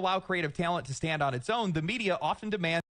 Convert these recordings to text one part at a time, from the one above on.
allow creative talent to stand on its own, the media often demands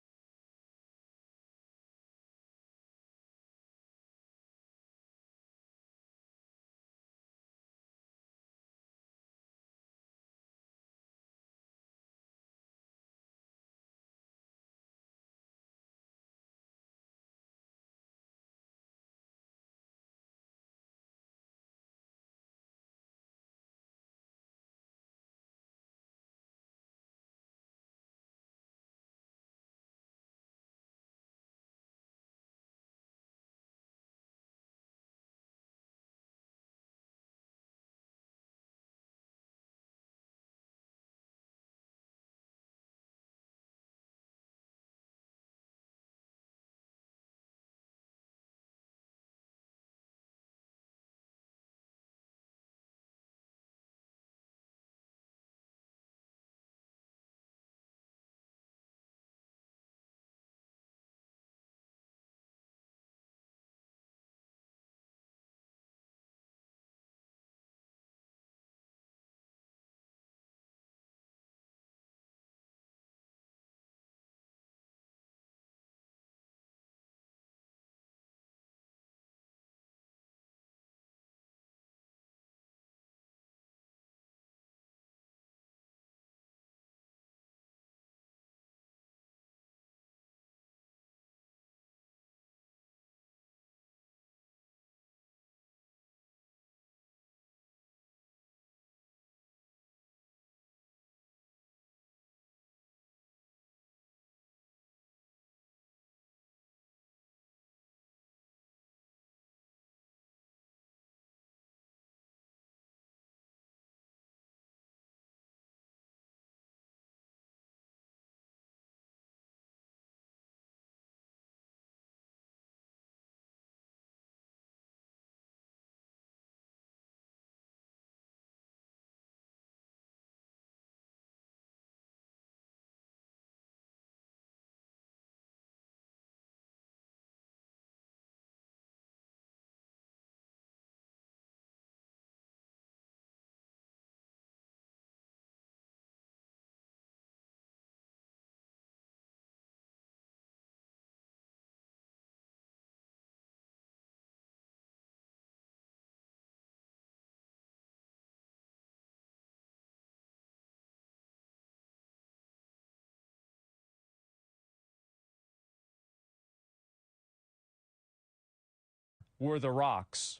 where the rocks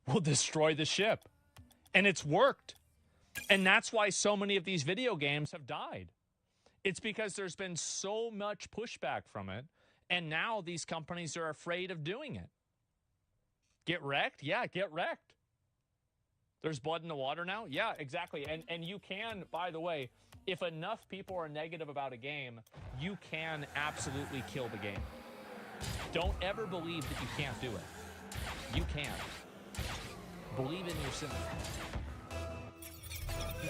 will destroy the ship. And it's worked. And that's why so many of these video games have died. It's because there's been so much pushback from it. And now these companies are afraid of doing it. Get wrecked? Yeah, get wrecked. There's blood in the water now? Yeah, exactly. And you can, by the way, if enough people are negative about a game, you can absolutely kill the game. Don't ever believe that you can't do it. You can. Believe in yourself.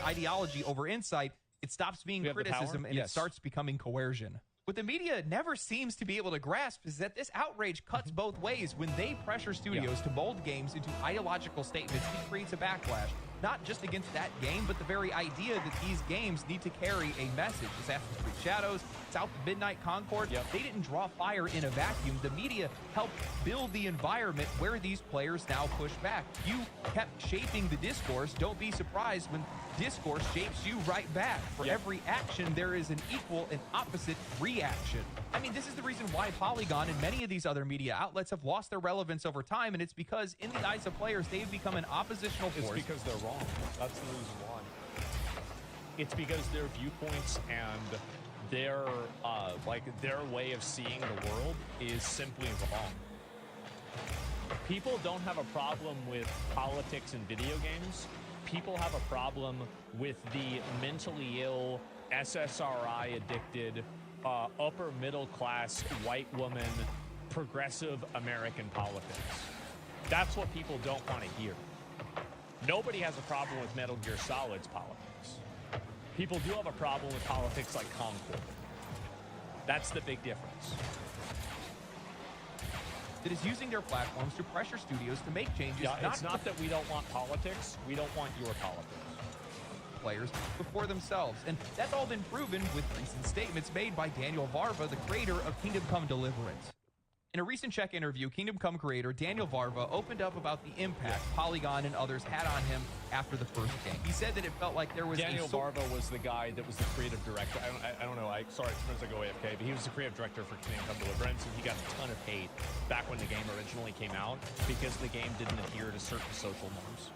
ideology over insight, it stops being criticism and it starts becoming coercion. What the media never seems to be able to grasp is that this outrage cuts both ways. When they pressure studios to mold games into ideological statements, it creates a backlash, not just against that game, but the very idea that these games need to carry a message. Assassin's Creed Shadows, South Midnight Concord, they didn't draw fire in a vacuum. The media helped build the environment where these players now push back. You kept shaping the discourse. Don't be surprised when discourse shapes you right back. For every action, there is an equal and opposite reaction. I mean, this is the reason why Polygon and many of these other media outlets have lost their relevance over time, and it's because in the eyes of players, they've become an oppositional force. It's because they're wrong. That's the reason why. It's because their viewpoints and their way of seeing the world is simply wrong. People don't have a problem with politics in video games. People have a problem with the mentally ill, SSRI addicted, upper middle class white woman, progressive American politics. That's what people don't want to hear. Nobody has a problem with Metal Gear Solid's politics. People do have a problem with politics like Concord. That's the big difference. That is using their platforms to pressure studios to make changes. Yeah, it's not that we don't want politics. We don't want your politics. players before themselves. And that's all been proven with recent statements made by Daniel Varva, the creator of Kingdom Come Deliverance. In a recent Czech interview, Kingdom Come creator Daniel Varva opened up about the impact Polygon and others had on him after the first game. He said that it felt like there was Daniel Varva was the guy that was the creative director. I don't know. Sorry, sometimes I go AFK, but he was the creative director for Kingdom Come Deliverance, and he got a ton of hate back when the game originally came out because the game didn't adhere to certain social norms.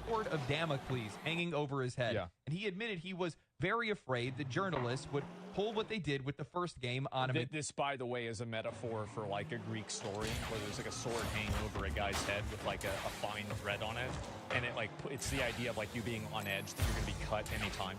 Sword of Damocles hanging over his head. And he admitted he was very afraid that journalists would pull what they did with the first game on him. This, by the way, is a metaphor for like a Greek story where there's like a sword hanging over a guy's head with like a fine thread on it, and it's the idea of like you being on edge, that you're going to be cut anytime.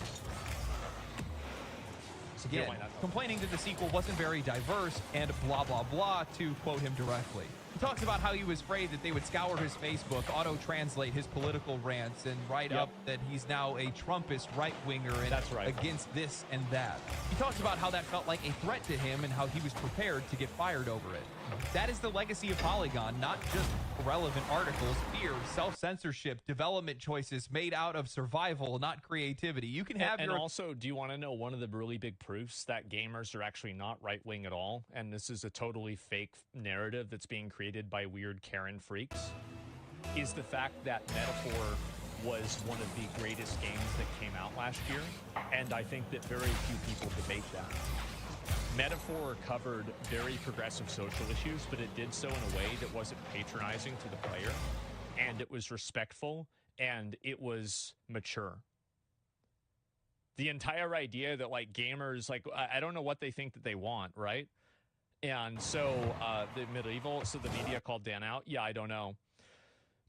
So again, complaining that the sequel wasn't very diverse and blah blah blah, to quote him directly. He talks about how he was afraid that they would scour his Facebook, auto-translate his political rants, and write up that he's now a Trumpist right-winger and against this and that. He talks about how that felt like a threat to him and how he was prepared to get fired over it. That is the legacy of Polygon, not just irrelevant articles, fear, self-censorship, development choices made out of survival, not creativity. You can have and also, do you want to know one of the really big proofs that gamers are actually not right-wing at all, and this is a totally fake narrative that's being created by weird Karen freaks, is the fact that Metaphor was one of the greatest games that came out last year, and I think that very few people debate that. Metaphor covered very progressive social issues, but it did so in a way that wasn't patronizing to the player, and it was respectful, and it was mature. The entire idea that, like, gamers, like, I don't know what they think that they want, right? And so the media called Dan out. Yeah, I don't know.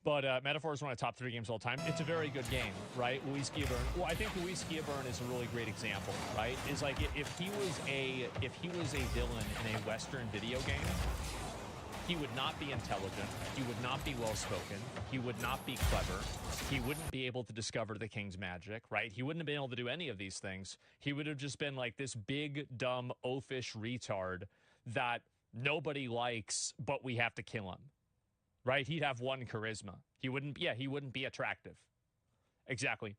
But Metaphor is one of the top 3 games of all time. It's a very good game, right? Luis Guillabern. Well, I think Luis Guillabern is a really great example, right? Is like if he was a villain in a Western video game, he would not be intelligent. He would not be well-spoken. He would not be clever. He wouldn't be able to discover the king's magic, right? He wouldn't have been able to do any of these things. He would have just been like this big, dumb, oafish retard that nobody likes, but we have to kill him. Right? He'd have one charisma. He wouldn't be attractive. Exactly.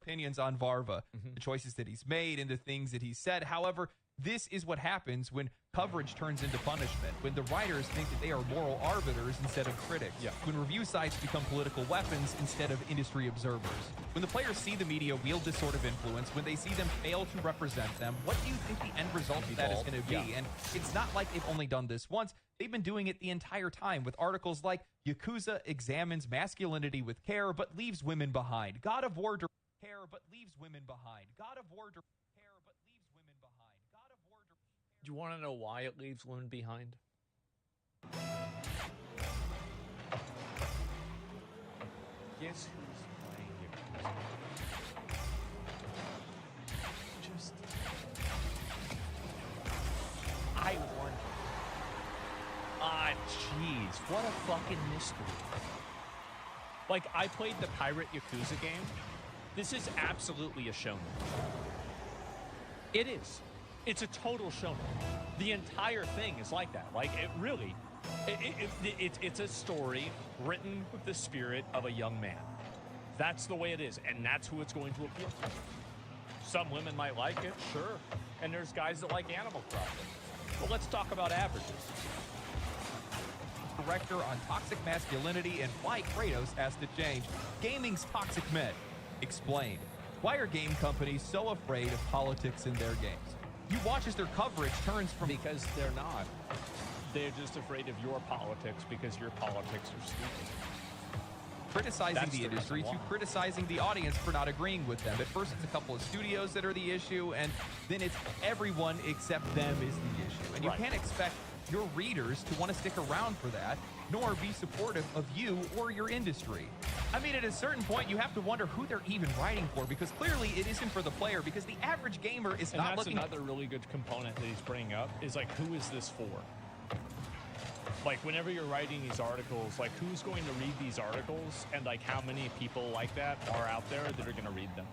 Opinions on Varva, the choices that he's made and the things that he said. However, this is what happens when coverage turns into punishment, when the writers think that they are moral arbiters instead of critics, when review sites become political weapons instead of industry observers, when the players see the media wield this sort of influence, when they see them fail to represent them, what do you think the end result of that is going to be? And it's not like they've only done this once. They've been doing it the entire time with articles like Yakuza examines masculinity with care but leaves women behind. God of War care but leaves women behind. God of War care but leaves women behind. God of War Do you want to know why it leaves women behind? Guess who's playing Yakuza? I wonder. Jeez, what a fucking mystery. Like, I played the Pirate Yakuza game. This is absolutely a shonen. It is. It's a total shonen. The entire thing is like that. Like, it really, it's a story written with the spirit of a young man. That's the way it is, and that's who it's going to appeal to. Some women might like it, sure. And there's guys that like Animal Crossing. Well, let's talk about averages. Director on toxic masculinity and why Kratos has to change. Gaming's toxic men. Explained. Why are game companies so afraid of politics in their games? You watch as their coverage turns from... Because they're not. They're just afraid of your politics because your politics are stupid. Criticizing the industry to criticizing the audience for not agreeing with them. At first, it's a couple of studios that are the issue, and then it's everyone except them is the issue. And you can't expect your readers to want to stick around for that, nor be supportive of you or your industry. I mean, at a certain point, you have to wonder who they're even writing for, because clearly it isn't for the player, because the average gamer is not looking... And that's another really good component that he's bringing up, is like, who is this for? Like, whenever you're writing these articles, like, who's going to read these articles, and, like, how many people like that are out there that are going to read them?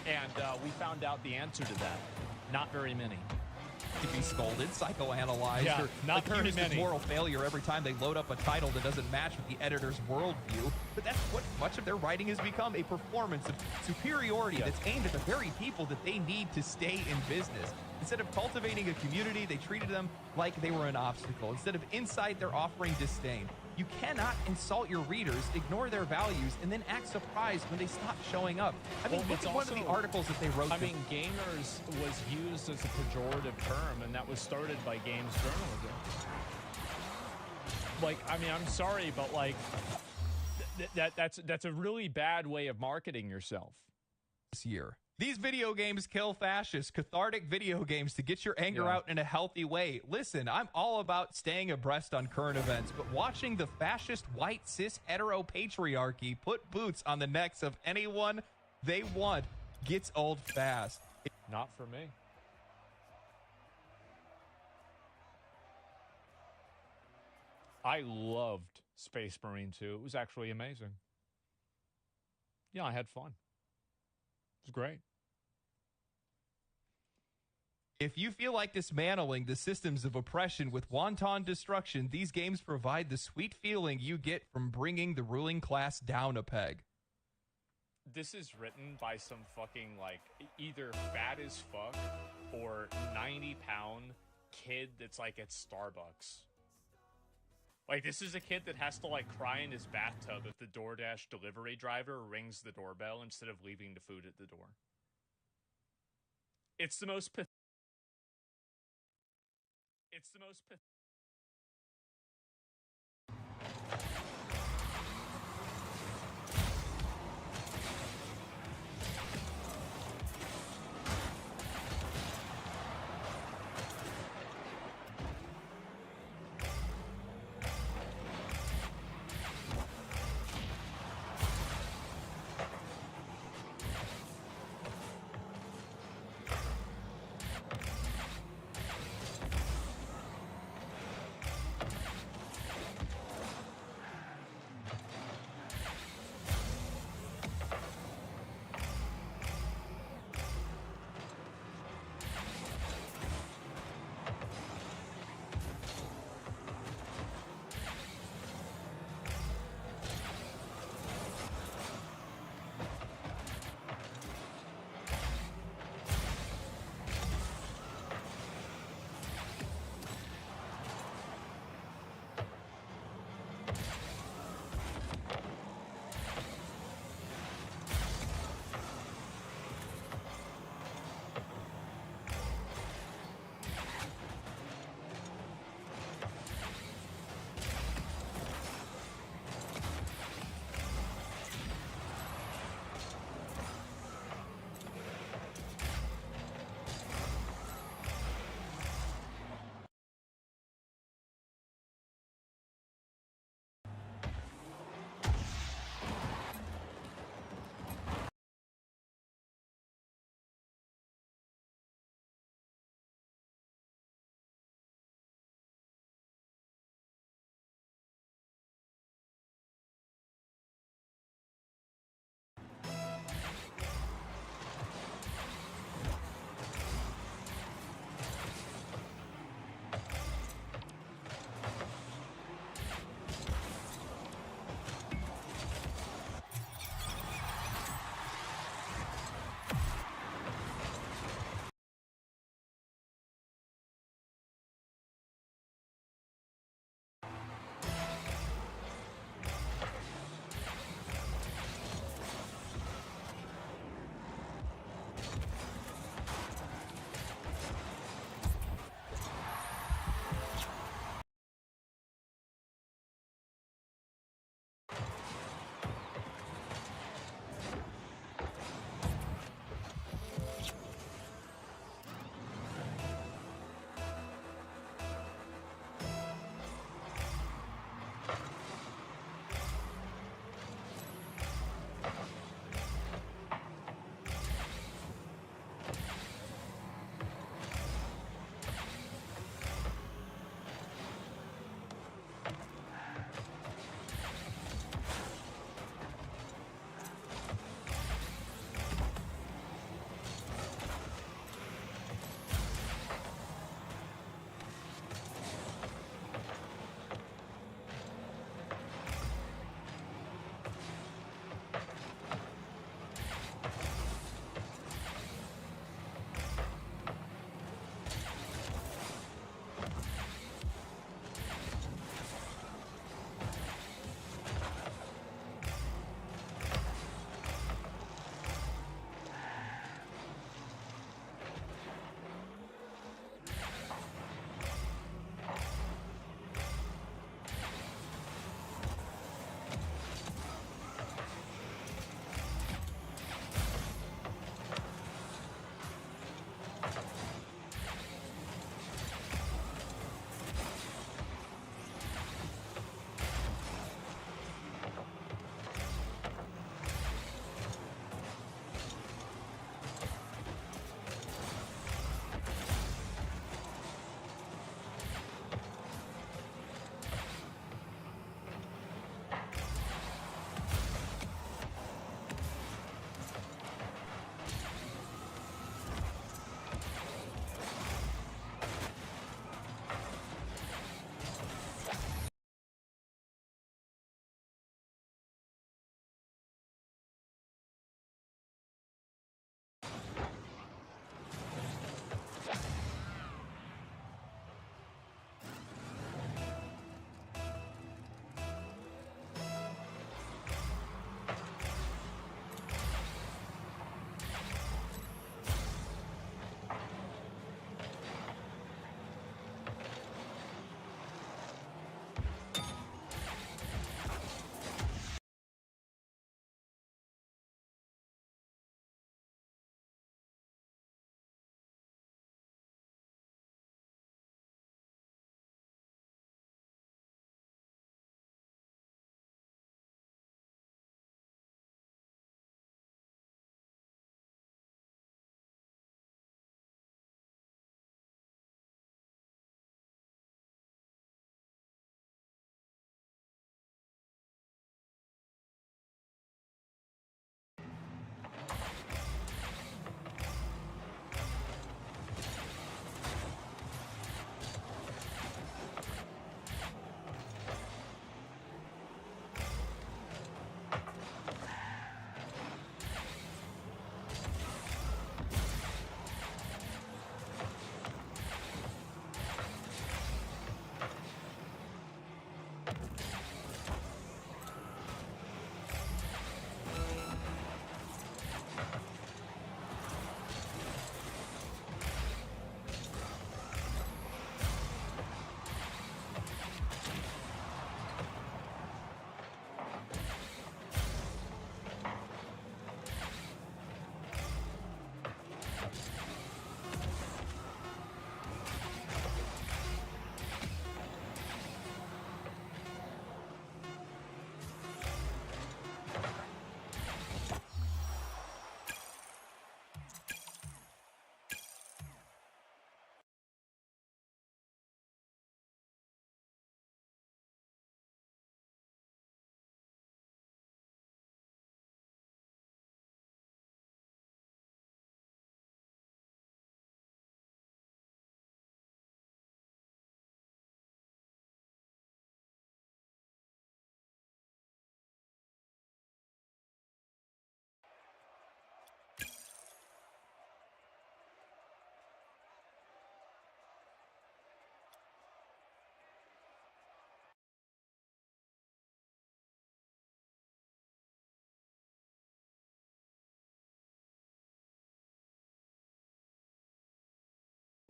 And we found out the answer to that. Not very many. to be scolded, psychoanalyzed, yeah, or not accused very of many. moral failure every time they load up a title that doesn't match with the editor's worldview. But that's what much of their writing has become, a performance of superiority that's aimed at the very people that they need to stay in business. Instead of cultivating a community, they treated them like they were an obstacle. Instead of insight, they're offering disdain. You cannot insult your readers, ignore their values, and then act surprised when they stop showing up. I mean, look at one of the articles that they wrote. I mean, gamers was used as a pejorative term, and that was started by games journalism. Like, I mean, I'm sorry, but like, that's a really bad way of marketing yourself. This year. These video games kill fascists, cathartic video games to get your anger out in a healthy way. Listen, I'm all about staying abreast on current events, but watching the fascist white cis hetero patriarchy put boots on the necks of anyone they want gets old fast. Not for me. I loved Space Marine 2. It was actually amazing. Yeah, I had fun. It was great. If you feel like dismantling the systems of oppression with wanton destruction, these games provide the sweet feeling you get from bringing the ruling class down a peg. This is written by some fucking, like, either fat as fuck or 90-pound kid that's, like, at Starbucks. Like, this is a kid that has to, like, cry in his bathtub if the DoorDash delivery driver rings the doorbell instead of leaving the food at the door. It's the most pathetic. It's the most pathetic.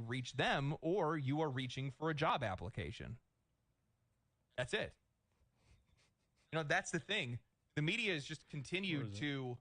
reach them or you are reaching for a job application. That's it. That's the thing. The media has just continued to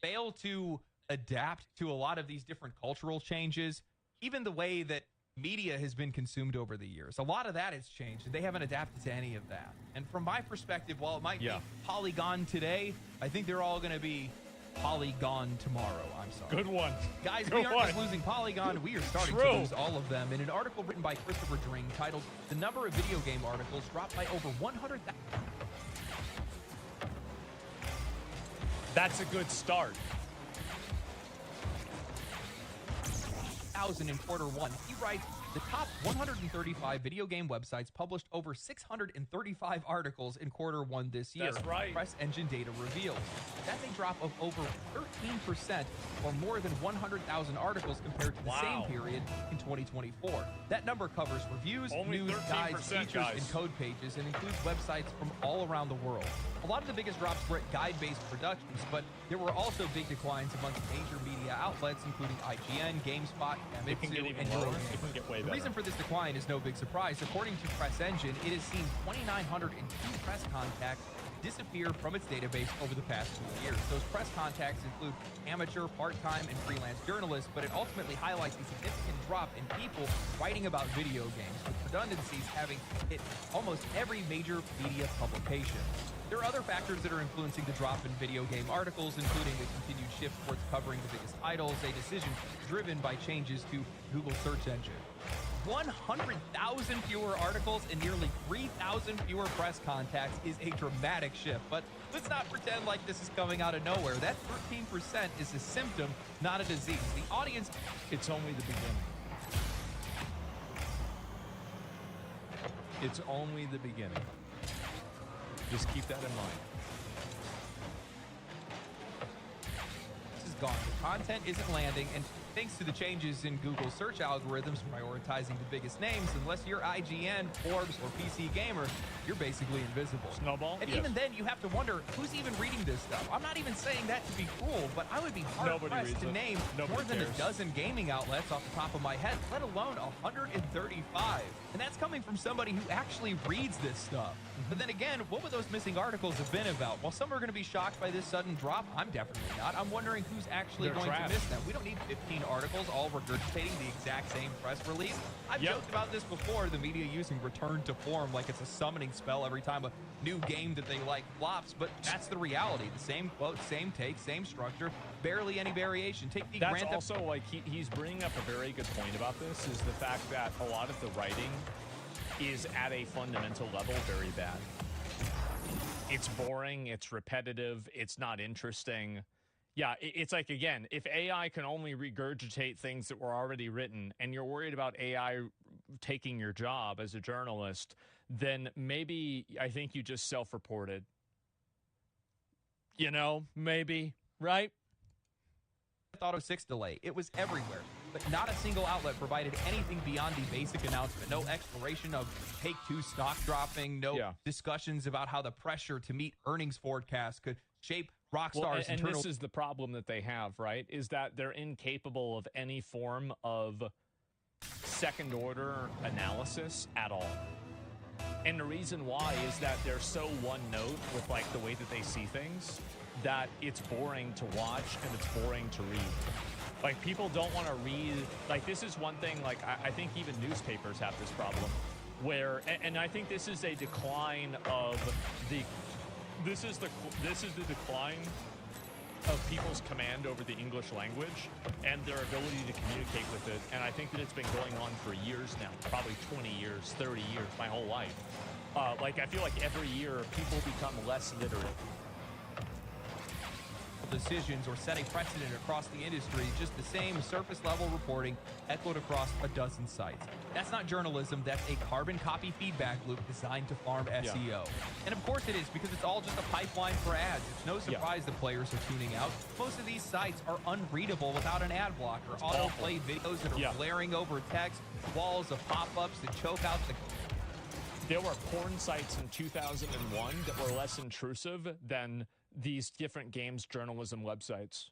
fail to adapt to a lot of these different cultural changes, even the way that media has been consumed over the years. A lot of that has changed, and they haven't adapted to any of that. And from my perspective, while it might be Polygon today, I think they're all going to be Polygon tomorrow. I'm sorry. Good one. Guys, we aren't just losing Polygon, we are starting to lose all of them. In an article written by Christopher Dring titled, "The Number of Video Game Articles Dropped by Over 100,000." That's a good start. In quarter one. He writes, the top 135 video game websites published over 635 articles in quarter one this year. That's right. Press Engine data reveals. That's a drop of over 13%, or more than 100,000 articles compared to the same period in 2024. That number covers reviews, news, guides, features, and code pages, and includes websites from all around the world. A lot of the biggest drops were at guide-based productions, but there were also big declines amongst major media outlets, including IGN, GameSpot, Famitsu, and Eurogamer. The reason for this decline is no big surprise. According to Press Engine, it has seen 2,902 press contacts disappear from its database over the past 2 years. Those press contacts include amateur, part-time, and freelance journalists, but it ultimately highlights a significant drop in people writing about video games, with redundancies having hit almost every major media publication. There are other factors that are influencing the drop in video game articles, including a continued shift towards covering the biggest titles, a decision driven by changes to Google search engine. 100,000 fewer articles and nearly 3,000 fewer press contacts is a dramatic shift. But let's not pretend like this is coming out of nowhere. That 13% is a symptom, not a disease. The audience... It's only the beginning. It's only the beginning. Just keep that in mind. This is gone. The content isn't landing, and thanks to the changes in Google search algorithms prioritizing the biggest names, unless you're IGN, Forbes, or PC Gamer, you're basically invisible. Snowball? And even then, you have to wonder, who's even reading this stuff? I'm not even saying that to be cruel, but I would be hard-pressed to name more than a dozen gaming outlets off the top of my head, let alone 135. And that's coming from somebody who actually reads this stuff. But then again, what would those missing articles have been about? While some are going to be shocked by this sudden drop, I'm definitely not. I'm wondering who's actually going to miss them. We don't need 15 articles all regurgitating the exact same press release. I've joked about this before, the media using return to form like it's a summoning spell every time a new game that they like flops, but that's the reality. The same quote, same take, same structure, barely any variation. Take the That's also like he's bringing up a very good point about this, is the fact that a lot of the writing is at a fundamental level very bad. It's boring, it's repetitive, it's not interesting. Yeah, it's like, again, if AI can only regurgitate things that were already written and you're worried about AI taking your job as a journalist, then maybe I think you just self-reported. You know, maybe, right? Auto 6 delay. It was everywhere, but not a single outlet provided anything beyond the basic announcement. No exploration of Take-Two stock dropping, no discussions about how the pressure to meet earnings forecasts could shape Rockstar's internal... And this is the problem that they have, right? Is that they're incapable of any form of second-order analysis at all. And the reason why is that they're so one note with like the way that they see things that it's boring to watch and it's boring to read. Like, people don't want to read. Like, this is one thing, like, I think even newspapers have this problem where, and I think this is a decline of the, this is the decline of people's command over the English language and their ability to communicate with it. And I think that it's been going on for years now, probably 20 years, 30 years, my whole life. Like, I feel like every year people become less literate. Decisions or set a precedent across the industry, just the same surface level reporting echoed across a dozen sites. That's not journalism, that's a carbon copy feedback loop designed to farm SEO. And of course it is, because it's all just a pipeline for ads. It's no surprise the players are tuning out. Most of these sites are unreadable without an ad blocker. Auto-played videos that are blaring over text, walls of pop-ups that choke out the... There were porn sites in 2001 that were less intrusive than these different games journalism websites.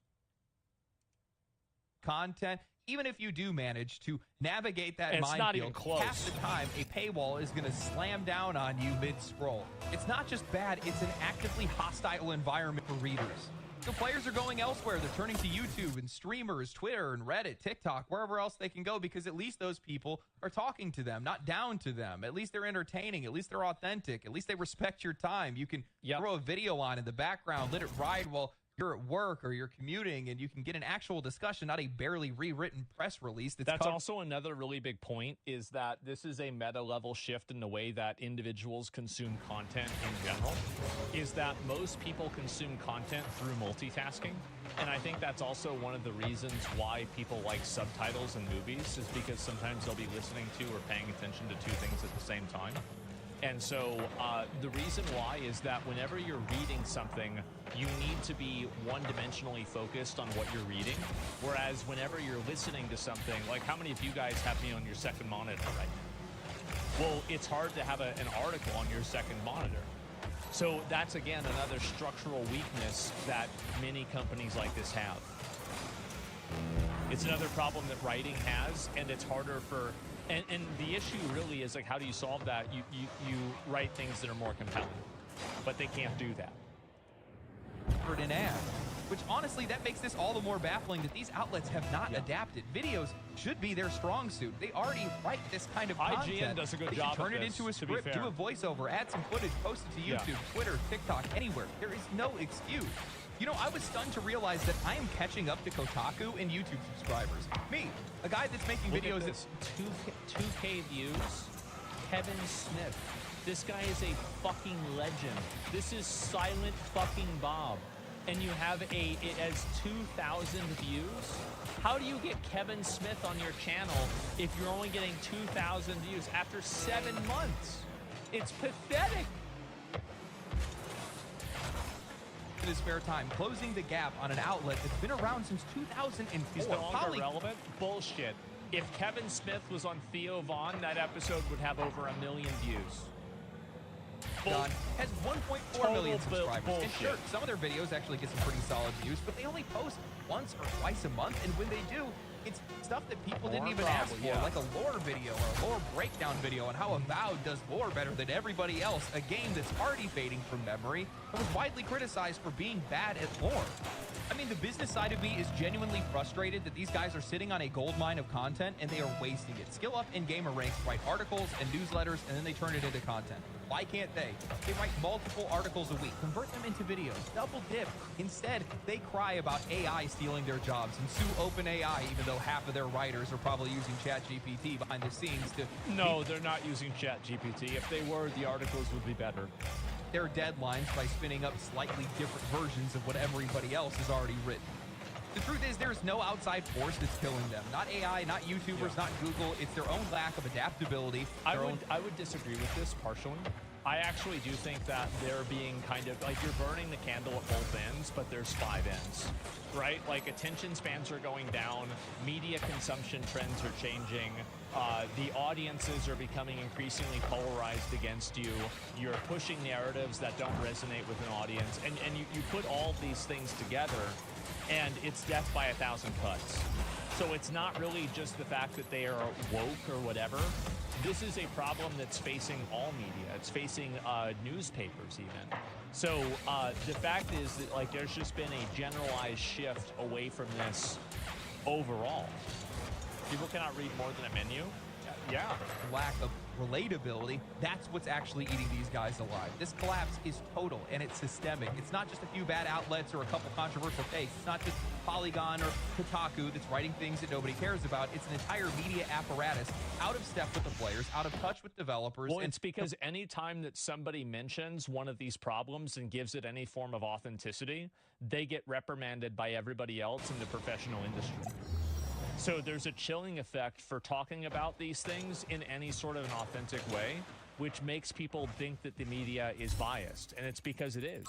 Content, even if you do manage to navigate that minefield, not even close. Half the time a paywall is going to slam down on you mid-scroll. It's not just bad, it's an actively hostile environment for readers. So players are going elsewhere. They're turning to YouTube and streamers, Twitter and Reddit, TikTok, wherever else they can go, because at least those people are talking to them, not down to them. At least they're entertaining. At least they're authentic. At least they respect your time. You can throw a video on in the background, let it ride while you're at work or you're commuting, and you can get an actual discussion, not a barely rewritten press release. That's also another really big point, is that this is a meta-level shift in the way that individuals consume content in general, is that most people consume content through multitasking. And I think that's also one of the reasons why people like subtitles in movies, is because sometimes they'll be listening to or paying attention to two things at the same time. And so the reason why is that whenever you're reading something, you need to be one-dimensionally focused on what you're reading. Whereas whenever you're listening to something, like how many of you guys have me on your second monitor right now? Well, it's hard to have an article on your second monitor. So that's, again, another structural weakness that many companies like this have. It's another problem that writing has, and it's harder for... And the issue really is, like, how do you solve that? You write things that are more compelling, but they can't do that. An ad, which honestly, that makes this all the more baffling that these outlets have not adapted. Videos should be their strong suit. They already write this kind of content. IGN does a good job. Turn it into a script, do a voiceover, add some footage, post it to YouTube, Twitter, TikTok, anywhere. There is no excuse. You know, I was stunned to realize that I am catching up to Kotaku and YouTube subscribers. Me, a guy that's making videos that's 2K views. Kevin Smith. This guy is a fucking legend. This is Silent fucking Bob. And you have it has 2,000 views? How do you get Kevin Smith on your channel if you're only getting 2,000 views after 7 months? It's pathetic. In his spare time, closing the gap on an outlet that's been around since 2004. He's no longer relevant? Bullshit. If Kevin Smith was on Theo Vaughn, that episode would have over 1 million views. Has 1.4 million subscribers. And sure, some of their videos actually get some pretty solid views, but they only post once or twice a month, and when they do, it's stuff that people didn't even ask for, like a lore video or a lore breakdown video on how Avowed does lore better than everybody else, a game that's already fading from memory and was widely criticized for being bad at lore. I mean, the business side of me is genuinely frustrated that these guys are sitting on a goldmine of content and they are wasting it. Skill Up and Gamer Ranks write articles and newsletters, and then they turn it into content. Why can't they? They write multiple articles a week, convert them into videos, double dip. Instead, they cry about AI stealing their jobs and sue OpenAI, even though half of their writers are probably using ChatGPT behind the scenes to... No, they're not using ChatGPT. If they were, the articles would be better. Their deadlines by spinning up slightly different versions of what everybody else has already written. The truth is, there's no outside force that's killing them. Not AI, not YouTubers, not Google. It's their own lack of adaptability. I would disagree with this partially. I actually do think that they're being kind of like, you're burning the candle at both ends, but there's 5 ends, right? Like, attention spans are going down, media consumption trends are changing, the audiences are becoming increasingly polarized against you, you're pushing narratives that don't resonate with an audience, and you put all these things together, and it's death by 1,000 cuts. So it's not really just the fact that they are woke or whatever. This is a problem that's facing all media. It's facing newspapers even. So the fact is that, like, there's just been a generalized shift away from this overall. People cannot read more than a menu. Yeah. Lack of relatability, that's what's actually eating these guys alive. This collapse is total, and it's systemic. It's not just a few bad outlets or a couple controversial takes. It's not just Polygon or Kotaku that's writing things that nobody cares about. It's an entire media apparatus out of step with the players, out of touch with developers. Well, it's because any time that somebody mentions one of these problems and gives it any form of authenticity, they get reprimanded by everybody else in the professional industry. So there's a chilling effect for talking about these things in any sort of an authentic way, which makes people think that the media is biased, and it's because it is.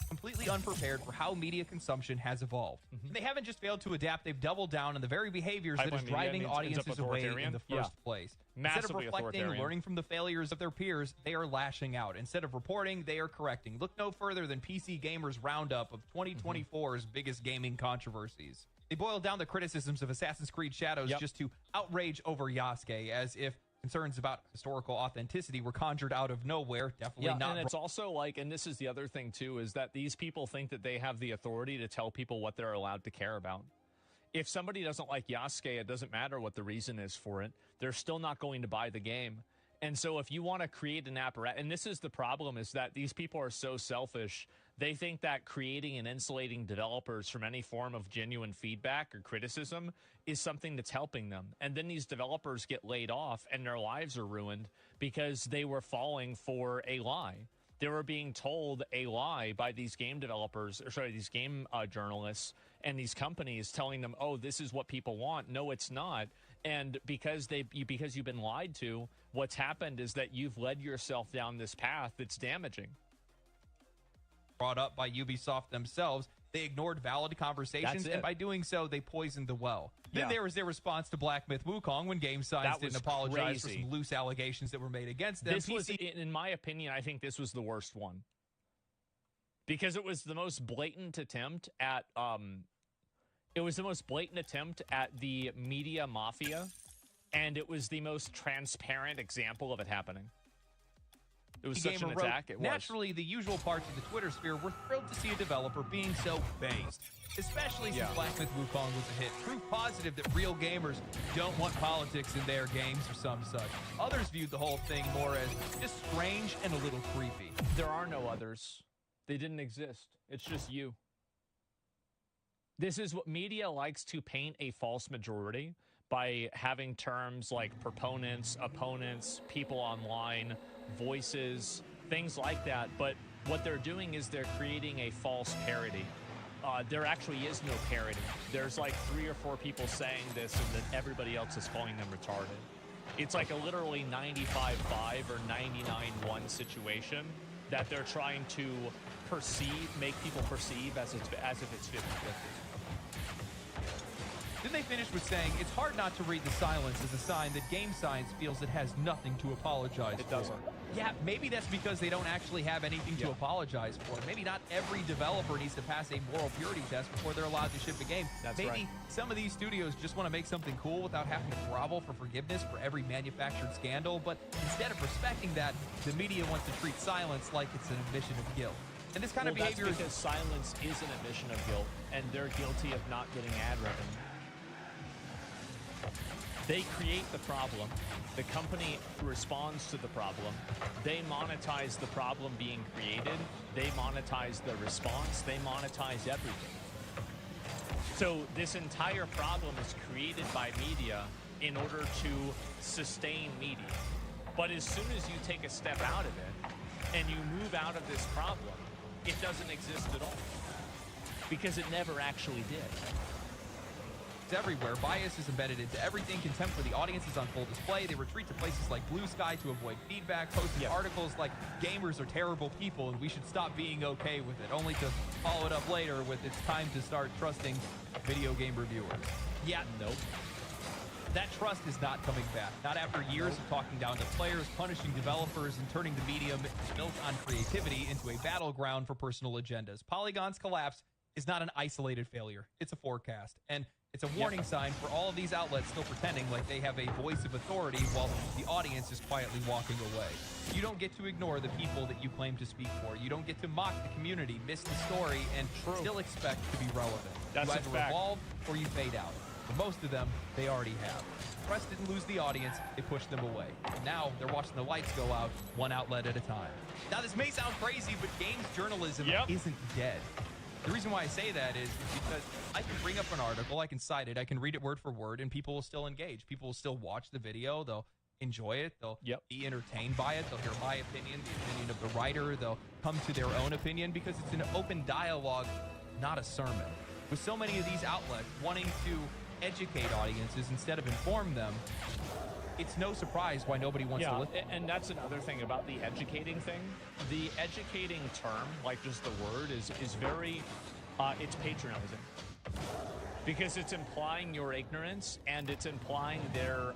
Completely unprepared for how media consumption has evolved. They haven't just failed to adapt, they've doubled down on the very behaviors that is driving audiences away in the first place. Instead of reflecting, learning from the failures of their peers, they are lashing out. Instead of reporting, they are correcting. Look no further than PC Gamer's roundup of 2024's biggest gaming controversies. They boiled down the criticisms of Assassin's Creed Shadows just to outrage over Yasuke, as if concerns about historical authenticity were conjured out of nowhere. Definitely not. And it's also like, and this is the other thing too, is that these people think that they have the authority to tell people what they're allowed to care about. If somebody doesn't like Yasuke, it doesn't matter what the reason is for it. They're still not going to buy the game. And so if you want to create an apparatus, and this is the problem, is that these people are so selfish. They think that creating and insulating developers from any form of genuine feedback or criticism is something that's helping them. And then these developers get laid off and their lives are ruined because they were falling for a lie. They were being told a lie by these game developers, or sorry, these game journalists and these companies telling them, oh, this is what people want. No, it's not. And because you've been lied to, what's happened is that you've led yourself down this path that's damaging. Brought up by Ubisoft themselves, they ignored valid conversations, and by doing so, they poisoned the well. Then there was their response to Black Myth Wukong when Game Science didn't apologize for some loose allegations that were made against them. This was, in my opinion, I think this was the worst one. Because it was the most blatant attempt at the media mafia, and it was the most transparent example of it happening. It was such an attack. It was. Naturally, the usual parts of the Twitter sphere were thrilled to see a developer being so based, especially since Black Myth Wukong was a hit. Proof positive that real gamers don't want politics in their games or some such. Others viewed the whole thing more as just strange and a little creepy. There are no others. They didn't exist. It's just you. This is what media likes to paint a false majority by having terms like proponents, opponents, people online, voices, things like that. But what they're doing is they're creating a false parody. There actually is no parody. There's like 3 or 4 people saying this, and then everybody else is calling them retarded. It's like a literally 95-5 or 99-1 situation that they're trying to make people perceive as if it's 50-50. Then they finished with saying, it's hard not to read the silence as a sign that Game Science feels it has nothing to apologize for. It doesn't. Yeah, maybe that's because they don't actually have anything to apologize for. Maybe not every developer needs to pass a moral purity test before they're allowed to ship a game. Maybe some of these studios just want to make something cool without having to grovel for forgiveness for every manufactured scandal. But instead of respecting that, the media wants to treat silence like it's an admission of guilt. And this kind of behavior that's because silence is an admission of guilt, and they're guilty of not getting ad revenue. They create the problem. The company responds to the problem. They monetize the problem being created. They monetize the response. They monetize everything. So this entire problem is created by media in order to sustain media. But as soon as you take a step out of it and you move out of this problem, it doesn't exist at all. Because it never actually did. Everywhere. Bias is embedded into everything. Contempt for the audience is on full display. They retreat to places like Blue Sky to avoid feedback, posting articles like gamers are terrible people and we should stop being okay with it, only to follow it up later with it's time to start trusting video game reviewers. Yeah, nope. That trust is not coming back. Not after years of talking down to players, punishing developers, and turning the medium built on creativity into a battleground for personal agendas. Polygon's collapse is not an isolated failure. It's a forecast. And it's a warning sign for all of these outlets still pretending like they have a voice of authority while the audience is quietly walking away. You don't get to ignore the people that you claim to speak for. You don't get to mock the community, miss the story, and still expect to be relevant. That's you either evolve or you fade out. For most of them, they already have. Press didn't lose the audience, they pushed them away. And now they're watching the lights go out, one outlet at a time. Now this may sound crazy, but games journalism isn't dead. The reason why I say that is because I can bring up an article, I can cite it, I can read it word for word, and people will still engage. People will still watch the video, they'll enjoy it, they'll be entertained by it, they'll hear my opinion, the opinion of the writer, they'll come to their own opinion because it's an open dialogue, not a sermon. With so many of these outlets wanting to educate audiences instead of inform them, it's no surprise why nobody wants to listen. And that's another thing about the educating thing. The educating term, like just the word, is very, it's patronizing. Because it's implying your ignorance and it's implying their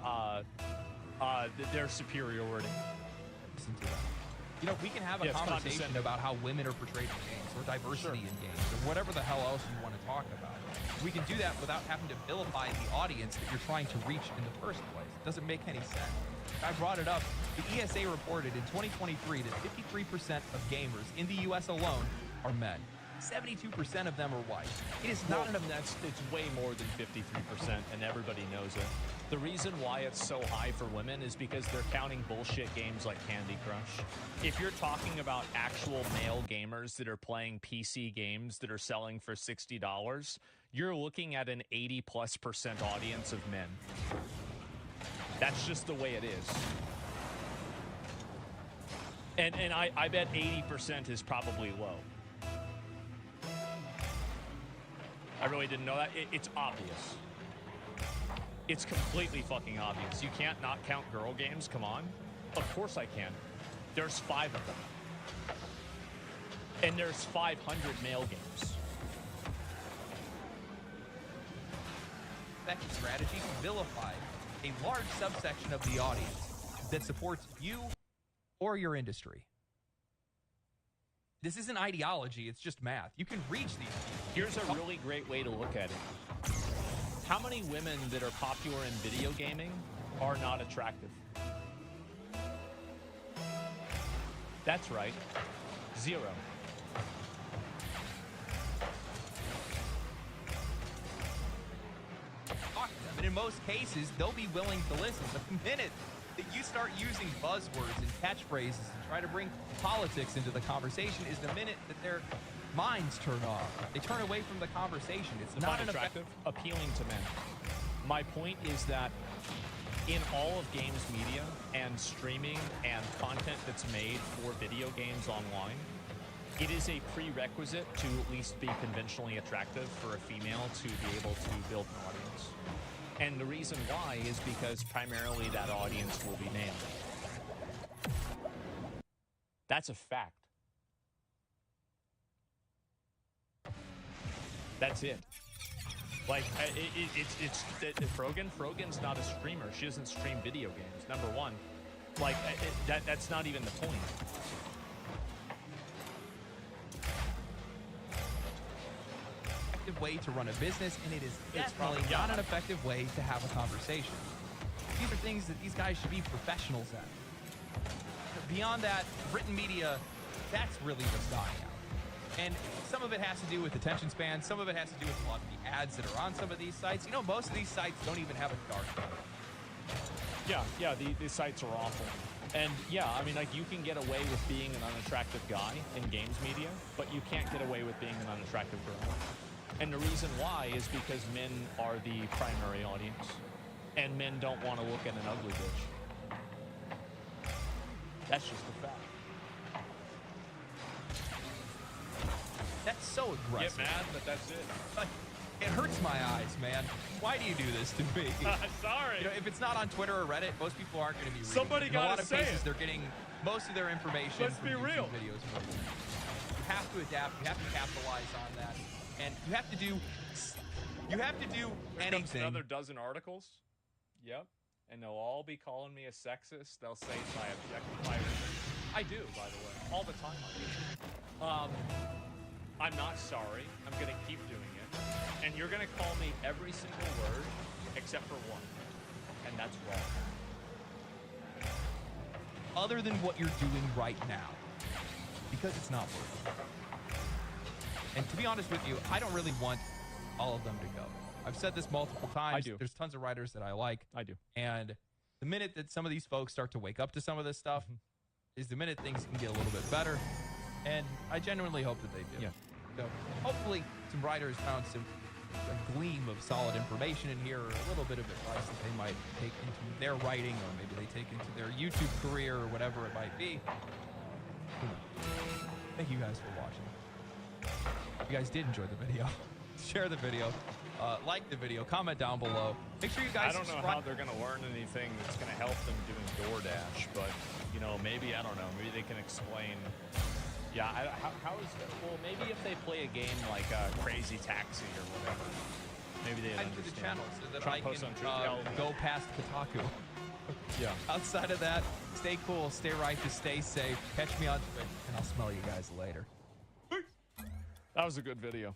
superiority. Listen to that. You know, we can have a conversation about how women are portrayed in games or diversity in games or whatever the hell else you want to talk about. We can do that without having to vilify the audience that you're trying to reach in the first place. It doesn't make any sense. I brought it up. The ESA reported in 2023 that 53% of gamers in the U.S. alone are men. 72% of them are white. It is not enough. It's way more than 53%, and everybody knows it. The reason why it's so high for women is because they're counting bullshit games like Candy Crush. If you're talking about actual male gamers that are playing PC games that are selling for $60, you're looking at an 80+% audience of men. That's just the way it is. And I bet 80% is probably low. I really didn't know that. It's obvious. It's completely fucking obvious. You can't not count girl games. Come on. Of course I can. There's 5 of them. And there's 500 male games. Effective strategy to vilify a large subsection of the audience that supports you or your industry. This isn't ideology, it's just math. You can reach these people. Here's a really great way to look at it. How many women that are popular in video gaming are not attractive? That's right. 0. Talk to them, and in most cases, they'll be willing to listen. The minute that you start using buzzwords and catchphrases and try to bring politics into the conversation is the minute that their minds turn off. They turn away from the conversation. It's not attractive, appealing to men. My point is that in all of games media and streaming and content that's made for video games online, it is a prerequisite to at least be conventionally attractive for a female to be able to build an audience. And the reason why is because primarily that audience will be male. That's a fact. That's it. Like, Frogan's not a streamer. She doesn't stream video games, number one. Like, that's not even the point. Way to run a business, and it is definitely not an effective way to have a conversation. These are things that these guys should be professionals at. Beyond that, written media, that's really what's dying out. And some of it has to do with attention span. Some of it has to do with a lot of the ads that are on some of these sites. You know, most of these sites don't even have a dark mode. Yeah, these sites are awful. And yeah, I mean, like, you can get away with being an unattractive guy in games media, but you can't get away with being an unattractive girl. And the reason why is because men are the primary audience, and men don't want to look at an ugly bitch. That's just a fact. That's so aggressive. Get mad, but that's it. It hurts my eyes, man. Why do you do this to me? Sorry. You know, if it's not on Twitter or Reddit, most people aren't going to be reading. Somebody got to say it. In a lot of cases, they're getting most of their information Let's from be YouTube real. videos. You have to adapt. You have to capitalize on that. And you have to do Here anything. comes another dozen articles. Yep. And they'll all be calling me a sexist. They'll say I objectify women. I do, by the way. All the time I do. I'm not sorry. I'm going to keep doing it. And you're going to call me every single word except for one. And that's wrong. Other than what you're doing right now. Because it's not working. And to be honest with you, I don't really want all of them to go. I've said this multiple times. I do. There's tons of writers that I like. I do. And the minute that some of these folks start to wake up to some of this stuff is the minute things can get a little bit better. And I genuinely hope that they do. Yeah. So hopefully some writers found a gleam of solid information in here, or a little bit of advice that they might take into their writing, or maybe they take into their YouTube career, or whatever it might be. Thank you guys for watching. If you guys did enjoy the video, share the video, like the video, comment down below. Make sure you guys I don't know how they're going to learn anything that's going to help them doing DoorDash, but, you know, maybe, I don't know, maybe they can explain. Yeah, how is that? Well, maybe if they play a game like Crazy Taxi or whatever, maybe they understand. To the channel so that Trump I can go past Kotaku. Yeah. Outside of that, stay cool, stay righteous, stay safe. Catch me on Twitch, and I'll smell you guys later. That was a good video.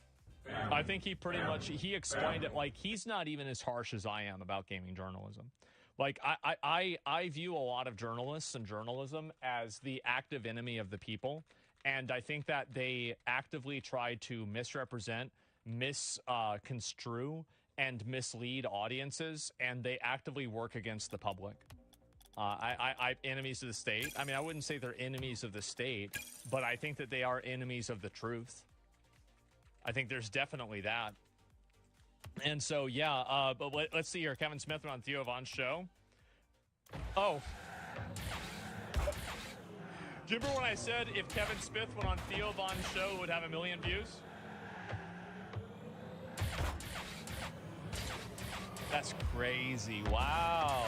I think he pretty much, he explained it like he's not even as harsh as I am about gaming journalism. Like, I view a lot of journalists and journalism as the active enemy of the people. And I think that they actively try to misrepresent, misconstrue, and mislead audiences. And they actively work against the public. Enemies of the state. I mean, I wouldn't say they're enemies of the state, but I think that they are enemies of the truth. I think there's definitely that. And so, yeah, but let's see here. Kevin Smith went on Theo Von's show. Oh. Do you remember when I said if Kevin Smith went on Theo Von's show, it would have 1 million views? That's crazy. Wow.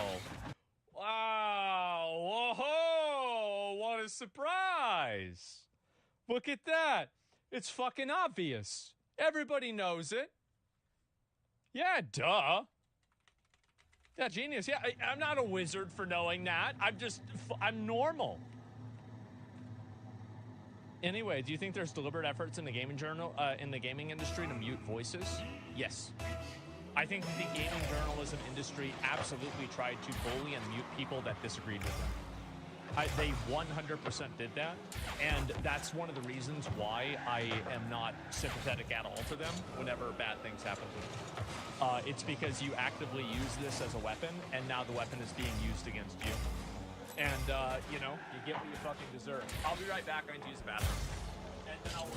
Wow. Whoa. What a surprise. Look at that. It's fucking obvious. Everybody knows it. Yeah, duh. Yeah, genius. Yeah, I'm not a wizard for knowing that. I'm normal. Anyway, do you think there's deliberate efforts in the gaming industry to mute voices? Yes. I think the gaming journalism industry absolutely tried to bully and mute people that disagreed with them. They 100% did that, and that's one of the reasons why I am not sympathetic at all to them whenever bad things happen to them. It's because you actively use this as a weapon, and now the weapon is being used against you. And, you know, you get what you fucking deserve. I'll be right back. I'm going to use the bathroom. And then I'll...